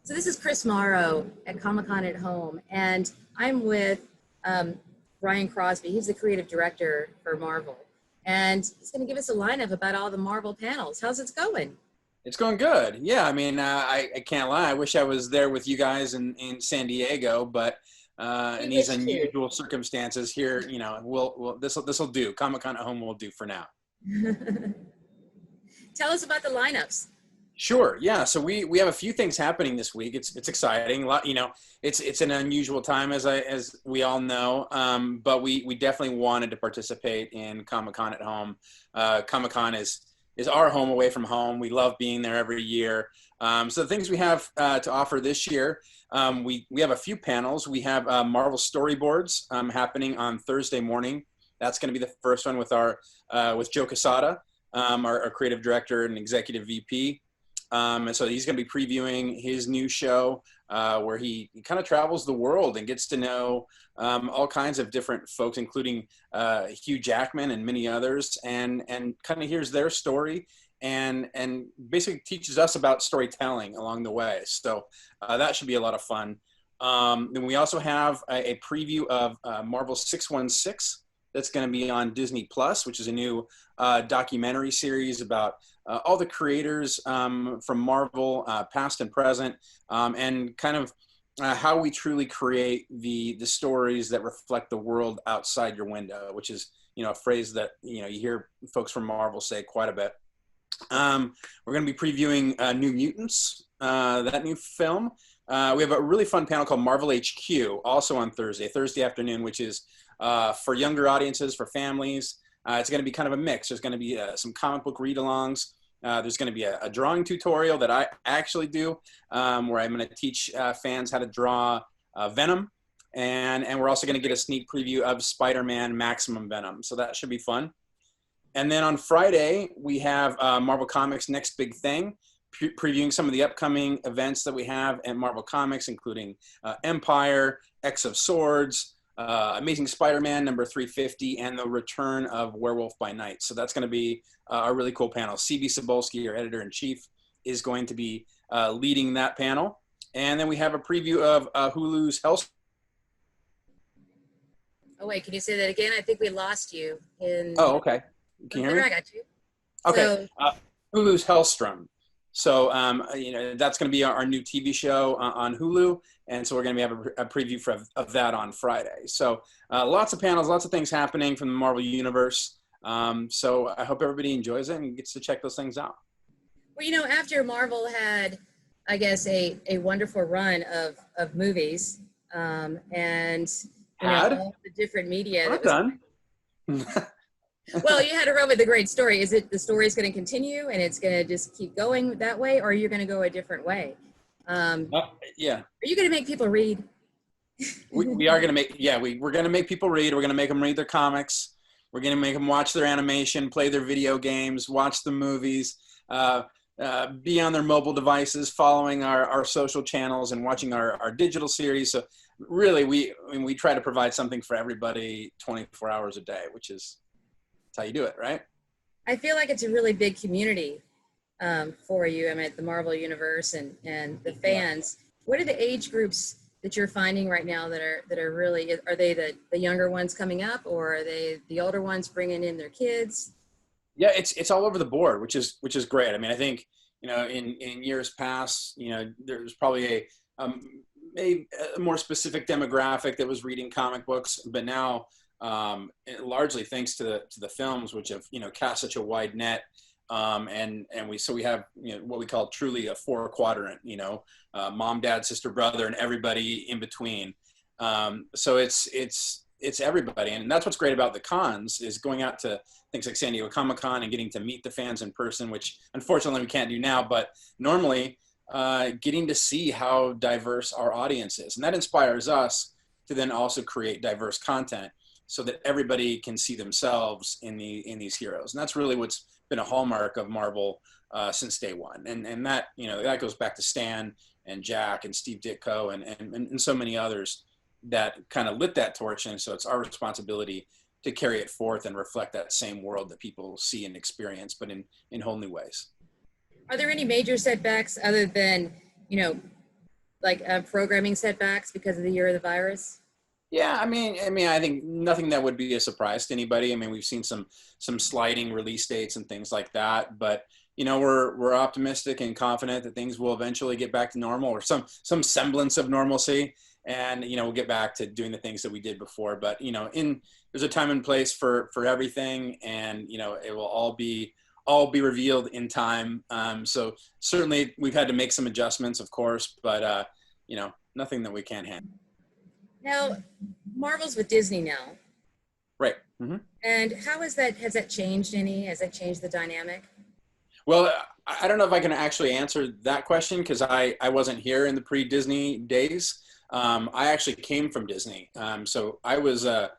So this is Chris Morrow at ComicCon at Home, and I'm with Brian Crosby. He's the creative director for Marvel, and he's going to give us a lineup about all the Marvel panels. How's it going? It's going good. Yeah, I mean, I can't lie. I wish I was there with you guys in San Diego, but in these unusual circumstances here, you know, this'll do. ComicCon at Home will do for now. Tell us about the lineups. Sure. Yeah. So we have a few things happening this week. It's exciting. A lot, you know, it's an unusual time as we all know. But we definitely wanted to participate in ComicCon at Home. ComicCon is our home away from home. We love being there every year. So the things we have to offer this year, we have a few panels. We have Marvel storyboards happening on Thursday morning. That's going to be the first one with with Joe Quesada, our creative director and executive VP. And so he's going to be previewing his new show where he kind of travels the world and gets to know all kinds of different folks, including Hugh Jackman and many others, and kind of hears their story and basically teaches us about storytelling along the way. So that should be a lot of fun. Then we also have a preview of Marvel 616 that's going to be on Disney Plus, which is a new documentary series about all the creators from Marvel, past and present, and kind of how we truly create the stories that reflect the world outside your window, which is, you know, a phrase that, you know, you hear folks from Marvel say quite a bit. We're going to be previewing New Mutants, that new film. We have a really fun panel called Marvel HQ, also on Thursday afternoon, which is for younger audiences, for families. It's going to be kind of a mix. There's going to be some comic book read-alongs. There's going to be a drawing tutorial that I actually do, where I'm going to teach fans how to draw Venom. And we're also going to get a sneak preview of Spider-Man Maximum Venom. So that should be fun. And then on Friday, we have Marvel Comics Next Big Thing, previewing some of the upcoming events that we have at Marvel Comics, including Empire, X of Swords, Amazing Spider-Man number 350, and the return of Werewolf by Night. So that's going to be a really cool panel. C.B. Cebulski, our editor-in-chief, is going to be leading that panel. And then we have a preview of Hulu's Hellstrom. Oh, wait, can you say that again? I think we lost you. Oh, okay. Can you hear me? I got you. Okay. So... Hulu's Hellstrom. So, you know, that's going to be our new TV show on Hulu. And so we're going to have a preview of that on Friday. So lots of panels, lots of things happening from the Marvel Universe. So I hope everybody enjoys it and gets to check those things out. Well, you know, after Marvel had, I guess, a wonderful run of movies and, you know, all the different media. Not done. Well, you had a run with a great story. Is it the story is going to continue and it's going to just keep going that way, or are you going to go a different way? Yeah. Are you going to make people read? we are going to make, yeah, we're going to make people read. We're going to make them read their comics. We're going to make them watch their animation, play their video games, watch the movies, be on their mobile devices, following our social channels and watching our digital series. So really, we try to provide something for everybody 24 hours a day, which is how you do it, right? I feel like it's a really big community for you. I mean, the Marvel Universe and the fans. What are the age groups that you're finding right now that are really, are they the younger ones coming up, or are they the older ones bringing in their kids? Yeah, it's all over the board, which is great. I mean, I think, you know, in years past, you know, there's probably a more specific demographic that was reading comic books, but now largely thanks to the films, which have, you know, cast such a wide net, and we have, you know, what we call truly a 4-quadrant, you know, mom, dad, sister, brother, and everybody in between. So it's everybody, and that's what's great about the cons, is going out to things like San Diego Comic-Con and getting to meet the fans in person, which unfortunately we can't do now, but normally getting to see how diverse our audience is, and that inspires us to then also create diverse content, so that everybody can see themselves in these heroes. And that's really what's been a hallmark of Marvel since day one. And that, you know, that goes back to Stan and Jack and Steve Ditko and so many others that kind of lit that torch. And so it's our responsibility to carry it forth and reflect that same world that people see and experience, but in whole new ways. Are there any major setbacks other than, you know, like programming setbacks because of the year of the virus? Yeah, I think nothing that would be a surprise to anybody. I mean, we've seen some sliding release dates and things like that, but we're optimistic and confident that things will eventually get back to normal, or some semblance of normalcy, and we'll get back to doing the things that we did before. But there's a time and place for everything, and it will all be revealed in time. So certainly we've had to make some adjustments, of course, but nothing that we can't handle. Now, Marvel's with Disney now. Right. Mm-hmm. And how has that changed any? Has that changed the dynamic? Well, I don't know if I can actually answer that question, because I wasn't here in the pre-Disney days. I actually came from Disney. So I was a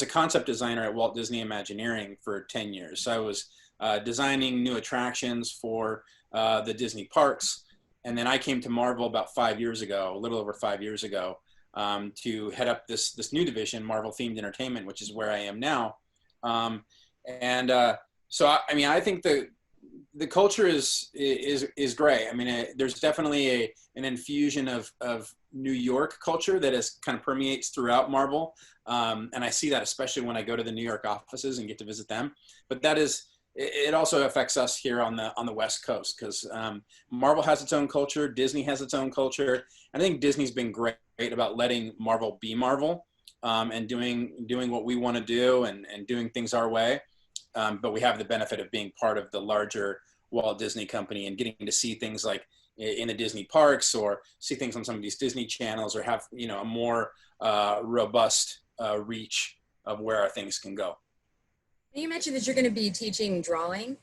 concept designer at Walt Disney Imagineering for 10 years. So I was designing new attractions for the Disney parks. And then I came to Marvel about 5 years ago, a little over 5 years ago, to head up this new division, Marvel Themed Entertainment, which is where I am now. So I think the culture is great. I mean, there's definitely an infusion of New York culture that kind of permeates throughout Marvel, and I see that especially when I go to the New York offices and get to visit them. But it also affects us here on the West Coast, because Marvel has its own culture, Disney has its own culture, and I think Disney's been great about letting Marvel be Marvel, and doing what we want to do, and doing things our way. But we have the benefit of being part of the larger Walt Disney Company, and getting to see things like in the Disney parks, or see things on some of these Disney channels, or have a more robust reach of where our things can go. You mentioned that you're going to be teaching drawing.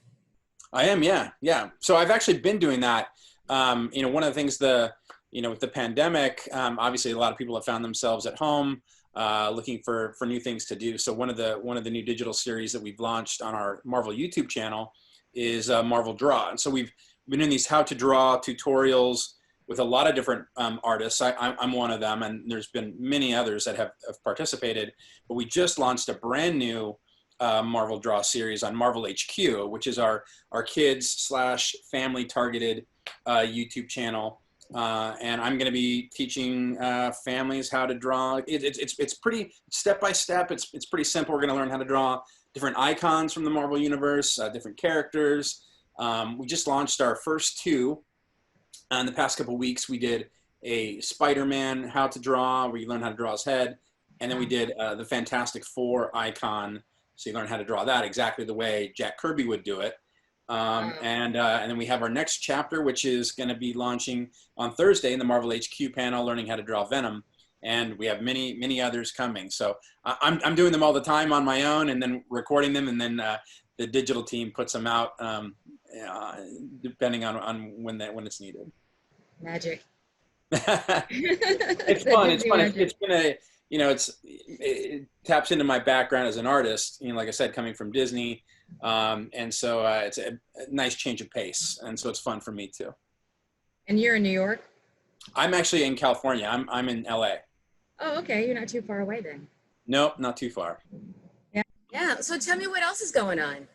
I am, yeah. So I've actually been doing that. One of the things with the pandemic, obviously a lot of people have found themselves at home, looking for new things to do. So one of the new digital series that we've launched on our Marvel YouTube channel is Marvel Draw. And so we've been doing these how to draw tutorials with a lot of different artists. I'm one of them, and there's been many others that have participated. But we just launched a brand new Marvel Draw series on Marvel HQ, which is our kids / family targeted YouTube channel. And I'm going to be teaching families how to draw. It's pretty step by step. It's pretty simple. We're going to learn how to draw different icons from the Marvel universe, different characters. We just launched our first two. In the past couple weeks, we did a Spider-Man how to draw, where you learn how to draw his head, and then we did the Fantastic Four icon, so you learn how to draw that exactly the way Jack Kirby would do it. And then we have our next chapter, which is going to be launching on Thursday in the Marvel HQ panel, learning how to draw Venom. And we have many others coming. So I'm doing them all the time on my own, and then recording them, and then the digital team puts them out depending on when it's needed. Magic. It's fun. It's fun. It's been it taps into my background as an artist. Like I said, coming from Disney. And so it's a nice change of pace, and so it's fun for me too. And you're in New York? I'm actually in California. I'm in LA. Oh, okay. You're not too far away then. Nope, not too far. Yeah. So tell me what else is going on.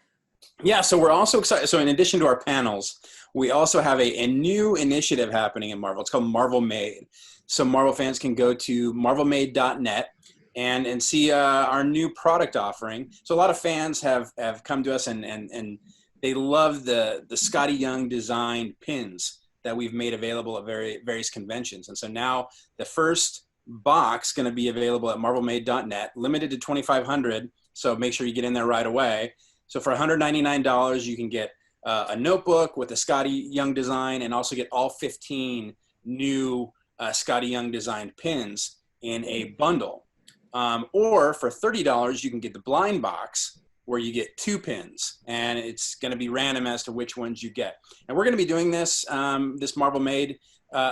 Yeah, so we're also excited. So in addition to our panels, we also have a new initiative happening in Marvel. It's called Marvel Made. So Marvel fans can go to marvelmade.net and see our new product offering. So a lot of fans have come to us and they love the Scotty Young designed pins that we've made available at various conventions. And so now the first box going to be available at marvelmade.net, limited to 2,500. So make sure you get in there right away. So for $199, you can get a notebook with a Scotty Young design, and also get all 15 new Scotty Young designed pins in a bundle. Or for $30, you can get the blind box, where you get 2 pins, and it's going to be random as to which ones you get. And we're going to be doing this Marvel Made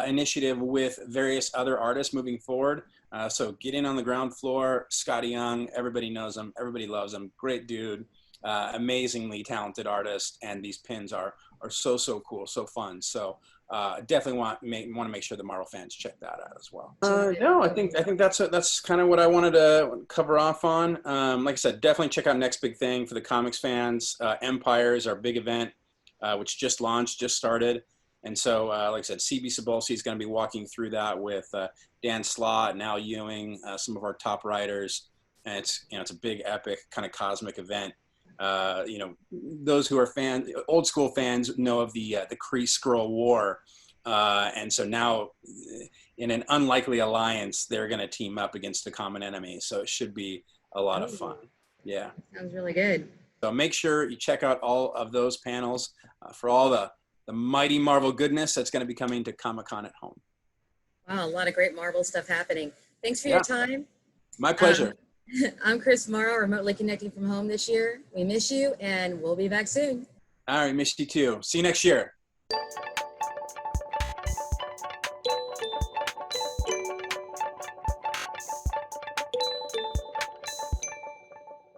initiative with various other artists moving forward. So get in on the ground floor. Scotty Young, everybody knows him, everybody loves him, great dude, amazingly talented artist, and these pins are so cool, so fun. So definitely want to make sure the Marvel fans check that out as well. No, I think that's kind of what I wanted to cover off on. Like I said, definitely check out Next Big Thing for the comics fans. Empire is our big event, which just launched, just started, And so, like I said, CB Cebulski is going to be walking through that with Dan Slott and Al Ewing, some of our top writers. And it's, you know, it's a big, epic, kind of cosmic event. You know, those who are old school fans know of the Kree-Skrull War. And so now, in an unlikely alliance, they're going to team up against a common enemy. So it should be a lot of fun. Yeah. Sounds really good. So make sure you check out all of those panels for all the mighty Marvel goodness that's going to be coming to Comic-Con at home. Wow, a lot of great Marvel stuff happening. Thanks for your time. My pleasure. I'm Chris Morrow, remotely connecting from home this year. We miss you, and we'll be back soon. All right, miss you too. See you next year.